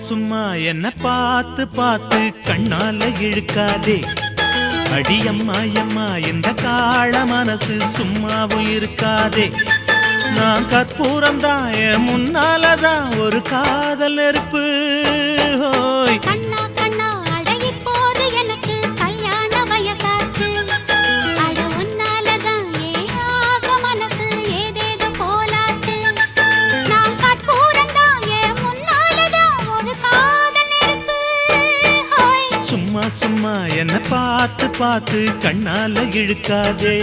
சும்மா என்ன பார்த்து பார்த்து கண்ணால இழுக்காதே. அடியம்மா அம்மா இந்த காள மனசு சும்மாவும் இருக்காதே. நான் கற்பூரம் தான் என் முன்னாலதான் ஒரு காதல் நெருப்பு. ஹோய் கண்ணா கண்ணா அடங்கி போது எனக்கு கல்யாண வயசாச்சு. அட உன்னாலதான் ஏன் ஆசை மனசு ஏதேதோ போலாச்சு. நான் கற்பூரம் தான் என் முன்னாலதான் ஒரு காதல் நெருப்பு. ஹோய் சும்மா சும்மா என்ன பார்த்து பார்த்து கண்ணால இழுக்காதே.